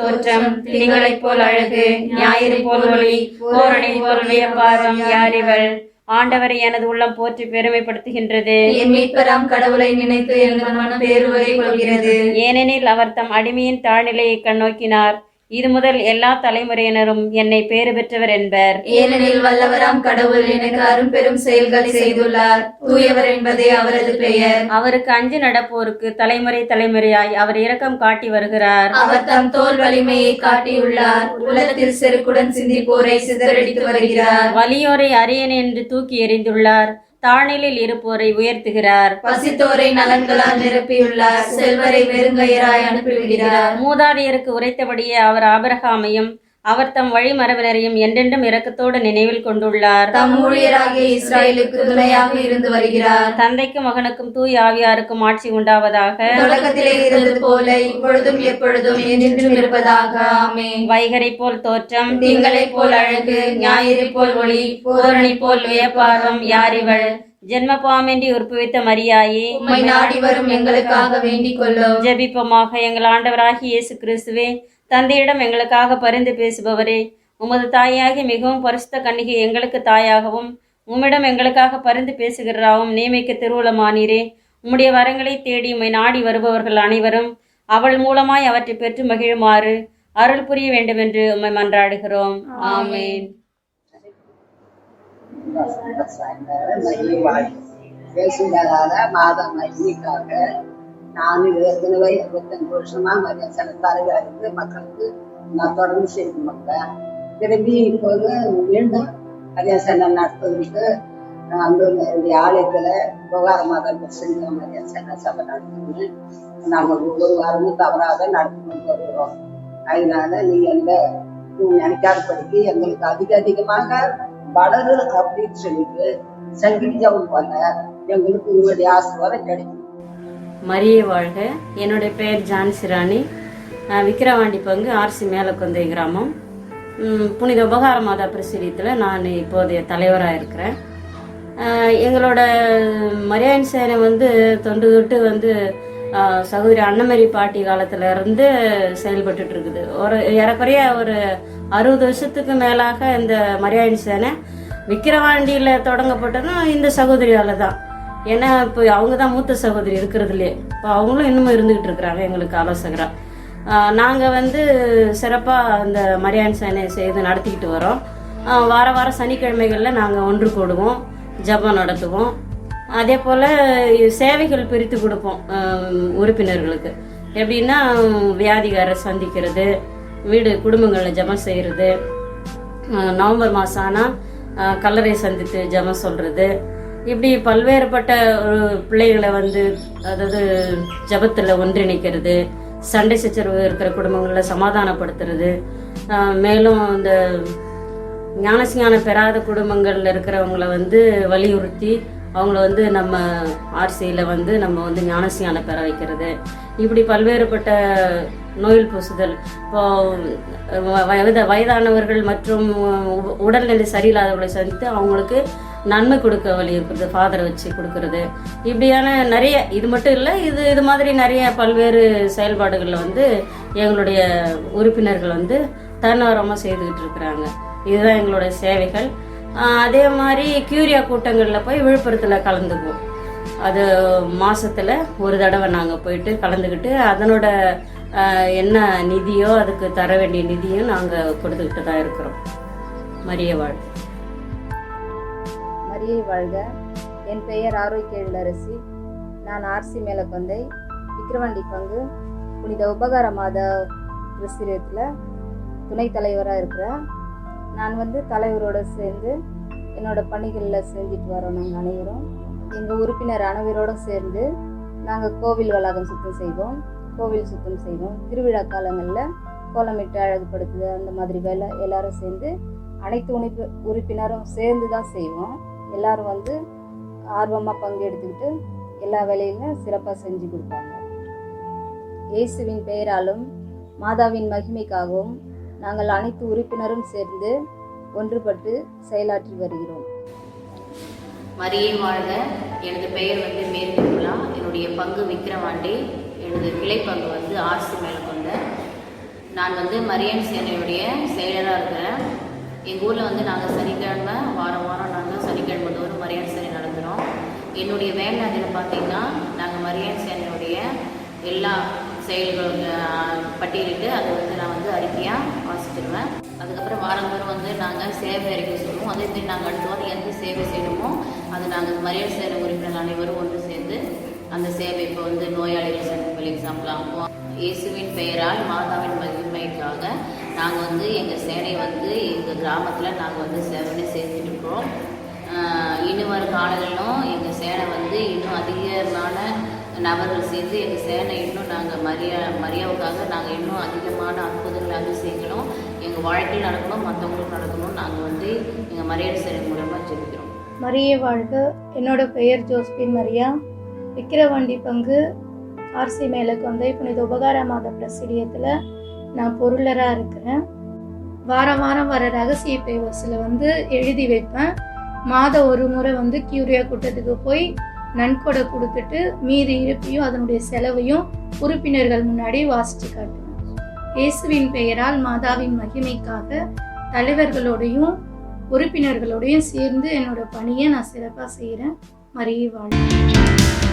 தோற்றம், திங்களைப் போல் அழகு, ஞாயிறு போல் ஒளி, பூரணி போல் வியப்பாரம் யாரிவள்? ஆண்டவரை எனது உள்ளம் போற்றி பெருமைப்படுத்துகின்றது. என் மீட்பராம் கடவுளை நினைத்து எனது மனம் பேருவகை கொள்கிறது. ஏனெனில் அவர் தம் அடிமையின் தாழ்நிலையை கண்ணோக்கினார். இது முதல் எல்லா தலைமுறையினரும் என்னை பேறு பெற்றவர் என்பர். ஏனெனில் வல்லவராம் கடவுள் எனக்கு அரும்பெரும் செயல்களை செய்துள்ளார். தூயவர் என்பதே அவரது பெயர். அவருக்கு அஞ்சு நடப்போருக்கு தலைமுறை தலைமுறையாய் அவர் இரக்கம் காட்டி வருகிறார். அவர் தம் தோல் வலிமையை காட்டியுள்ளார். உலகத்தில் செருக்குடன் சிந்திப்போரை சிதறடித்து வருகிறார். வலியோரை அரியணை என்று தூக்கி எறிந்துள்ளார். தாழ்நிலையில் இருப்போரை உயர்த்துகிறார். பசித்தோரை நலன்களால் நிரப்பியுள்ளார். செல்வரை வெறுங்கையராய் அனுப்பிவிடுகிறார். மூதாதையருக்கு உரைத்தபடியே அவர் ஆபிரகாமையும் அவர் தம் வழிமரபினரையும் என்றென்றும் இரக்கத்தோடு நினைவில் கொண்டுள்ளார். தம் ஊழியராகிய இஸ்ராயலுக்கு துணையாக இருந்து வருகிறார். தந்தைக்கும் மகனுக்கும் தூய ஆவியாருக்கும் ஆட்சி உண்டாவதாக. தொடக்கத்திலே இருந்தது போல இப்பொழுதும் எப்பொழுதும் என்றென்றும் இருப்பதாக. ஆமென். வைகரை போல் தோற்றம், திங்களை போல் அழகு, ஞாயிறு போல் ஒளி, பூரணி போல் வியப்பாரம் யாரிவள்? ஜென்மபாமின்றி உற்பவித்த மரியாயே, உம்மை நாடி வரும் எங்களுக்காக வேண்டிக் கொள்ளும். ஜெபிப்போமாக. எங்கள் ஆண்டவராகிய இயேசு கிறிஸ்துவே, தந்தையிடம் எங்களுக்காக பரிந்து பேசுபவரே, உமது தாயாகி மிகவும் பரிசுத்த கன்னிகை எங்களுக்கு தாயாகவும் உம்மிடம் எங்களுக்காக பரிந்து பேசுகிறாவும் நியமிக்க திருவுளமானீரே. உம்முடைய வரங்களை தேடி உம்மை நாடி வருபவர்கள் அனைவரும் அவள் மூலமாய் அவற்றை பெற்று மகிழுமாறு அருள் புரிய வேண்டும் என்று உம்மை மன்றாடுகிறோம். ஆமேன். பேசுகிறதால மாதம் மகிழ்ச்சிக்காக நான் ஏற்கனவே 25 வருஷமா மரியாதை தலைவருக்கு மக்களுக்கு நான் தொடர்ந்து செய்து வந்தேன். திரும்பி இப்போது மீண்டும் மரியாதை நடத்துவதற்கு அந்த என்னுடைய ஆலயத்துல உபகார மாதம் செஞ்ச மரியாதை சபை நடத்துன்னு நாங்கள் ஒவ்வொரு வாரமும் தவறாக நடத்தி கொண்டு வருகிறோம். அதனால நீங்க நினைக்காதபடிக்கு எங்களுக்கு அதிகமாக வளரு அப்படின்னு சொல்லிட்டு சங்கிலி ஜபம் பண்ண எங்களுக்கு உங்களுடைய ஆசீர்வாதம் கிடைக்கும். மரியே வாழ்க. என்னுடைய பெயர் ஜான்சிராணி. விக்கிரவாண்டி பங்கு ஆர்சி மேலக்கொந்தை கிராமம். புனித உபகார மாதா பிரசிரியத்தில் நான் இப்போதைய தலைவராக இருக்கிறேன். எங்களோட மரியாதை சேனை தொண்டு தொட்டு சகோதரி அன்னமரி பாட்டி காலத்துல இருந்து செயல்பட்டு இருக்குது. ஏறக்குறைய ஒரு 60 வருஷத்துக்கு மேலாக இந்த மரியாதை சேனை விக்கிரவாண்டியில தொடங்கப்பட்டதும் இந்த சகோதரியால தான். ஏன்னா இப்போ அவங்க தான் மூத்த சகோதரி இருக்கிறதுலே. இப்போ அவங்களும் இன்னமும் இருந்துகிட்டு இருக்கிறாங்க எங்களுக்கு ஆலோசகரா. நாங்கள் சிறப்பாக இந்த மரியாதை சேனை செய்து நடத்திக்கிட்டு வரோம். வார சனிக்கிழமைகளில் நாங்கள் ஒன்று கூடுவோம், ஜபம் நடத்துவோம். அதே போல் சேவைகள் பிரித்து கொடுப்போம் உறுப்பினர்களுக்கு. எப்படின்னா வியாதிகாரை சந்திக்கிறது, வீடு குடும்பங்களில் ஜபம் செய்கிறது, நவம்பர் மாதம் ஆனால் கல்லறை சந்தித்து ஜபம் சொல்கிறது, இப்படி பல்வேறுபட்ட பிள்ளைகளை அதாவது ஜபத்தில் ஒன்றிணைக்கிறது, சண்டை சச்சரவு இருக்கிற குடும்பங்களில் சமாதானப்படுத்துறது, மேலும் இந்த ஞானஸ்ஞானம் பெறாத குடும்பங்களில் இருக்கிறவங்களை வலியுறுத்தி அவங்கள நம்ம ஆர்சியில் நம்ம ஞானஸ்ஞானம் பெற வைக்கிறது, இப்படி பல்வேறுபட்ட நோயில் பூசுதல், இப்போ வயதானவர்கள் மற்றும் உடல்நிலை சரியில்லாதவர்களை சந்தித்து அவங்களுக்கு நன்மை கொடுக்க வலியுறுத்துறது, ஃபாதரை வச்சு கொடுக்கறது, இப்படியான நிறைய, இது மட்டும் இல்லை, இது மாதிரி நிறைய பல்வேறு செயல்பாடுகளில் எங்களுடைய உறுப்பினர்கள் தன்னார்வமாக செய்துக்கிட்டு இருக்கிறாங்க. இதுதான் எங்களுடைய சேவைகள். அதே மாதிரி கியூரியா கூட்டங்களில் போய் விழுப்புரத்தில் கலந்துக்குவோம். அது மாசத்துல ஒரு தடவை நாங்கள் போயிட்டு கலந்துக்கிட்டு அதனோட என்ன நிதியோ அதுக்கு தர வேண்டிய நிதியும் நாங்கள் கொடுத்துக்கிட்டு தான் இருக்கிறோம். மரியே வாழ்க. மரியே வாழ்க. என் பெயர் ஆரோக்கிய இளரசி. நான் ஆர்சி மேலக்கொந்தை விக்கிரவாண்டி பங்கு புனித உபகார மாத பிரசிரியத்தில் துணைத் தலைவராக இருக்கிறேன். நான் தலைவரோடு சேர்ந்து என்னோட பணிகளில் செஞ்சுட்டு வரோம். நாங்கள் அனைவரும் எங்கள் உறுப்பினர் அனைவரோடு சேர்ந்து நாங்கள் கோவில் வளாகம் சுத்தம் செய்வோம், கோவில் சுத்தம் செய்வோம். திருவிழா காலங்களில் கோலமிட்டு அழகுபடுத்துது, அந்த மாதிரி வேலை எல்லாரும் சேர்ந்து அனைத்து உறுப்பினரும் சேர்ந்து தான் செய்வோம். எல்லாரும் ஆர்வமாக பங்கெடுத்துக்கிட்டு எல்லா வேலையிலும் சிறப்பாக செஞ்சு கொடுப்பாங்க. இயேசுவின் பெயராலும் மாதாவின் மகிமைக்காகவும் நாங்கள் அனைத்து உறுப்பினரும் சேர்ந்து ஒன்றுபட்டு செயலாற்றி வருகிறோம். மரியே வாழ்க. எனது பெயர் மேற்கொள்ளா. என்னுடைய பங்கு விக்கிரவாண்டி. எனது கிளை பங்கு ஆர்சி மேலக்கொண்ட. நான் வந்து மரியன் சேனையுடைய செயலராக இருக்கிறேன். எங்கள் ஊரில் வந்து நாங்கள் சனிக்கிழமை வாரம் நாங்கள் சனிக்கிழமை தோறும் மரியன் சேனை நடத்துகிறோம். என்னுடைய வேலை அதில் பார்த்திங்கன்னா நாங்கள் மரியன் சேனையுடைய எல்லா செயல்களும் பட்டியலிட்டு அதை வந்து நான் வந்து அறிக்கையாக வாசிச்சிடுவேன். அதுக்கப்புறம் வாரந்தோறும் வந்து நாங்கள் சேவை அறிக்கை சொல்லுவோம். அதேமாரி நாங்கள் அடுத்த வாரம் எந்த சேவை செய்யணுமோ அது நாங்கள் மரியன் சேனை உறுப்பினர் அனைவரும் ஒன்று சேர்ந்து அந்த சேவை இப்போ வந்து நோயாளிகள் சந்திப்பில் எக்ஸாம்பிள் ஆகும். இயேசுவின் பெயரால் மாதாவின் மகிமைக்காக நாங்கள் வந்து எங்கள் சேனை வந்து எங்கள் கிராமத்தில் நாங்கள் வந்து சேவை செய்துட்டு இருக்கிறோம். இன்னும் வர காலங்களிலும் எங்கள் சேனை வந்து இன்னும் அதிகமான நபர்கள் சேர்ந்து எங்கள் சேனை இன்னும் நாங்கள் மரியாவுக்காக நாங்கள் இன்னும் அதிகமான அற்புதங்கள் அதிசயங்களும் எங்கள் வாழ்க்கையில் நடக்கணும், மற்றவங்களுக்கு நடக்கணும். நாங்கள் வந்து எங்கள் மரியாதை சேனை மூலமாக ஜெபிக்கிறோம். மரியே வாழ்க. என்னோட பெயர் ஜோஸ்பின் மரியா. விக்கிரவாண்டி பங்கு ஆர்சி மேலக்கொந்தை புனித உபகார மாத பிரசிடியத்தில் நான் பொருளராக இருக்கிறேன். வாரம் வர ரகசிய பேவர்ஸில் வந்து எழுதி வைப்பேன். மாதம் ஒரு முறை வந்து கியூரியா கூட்டத்துக்கு போய் நன்கொடை கொடுத்துட்டு மீதி இருப்பையும் அதனுடைய செலவையும் உறுப்பினர்கள் முன்னாடி வாசித்து காட்டுவேன். இயேசுவின் பெயரால் மாதாவின் மகிமைக்காக தலைவர்களோடையும் உறுப்பினர்களோடையும் சேர்ந்து என்னோட பணியை நான் சிறப்பாக செய்கிறேன். மரியே வாழ்க.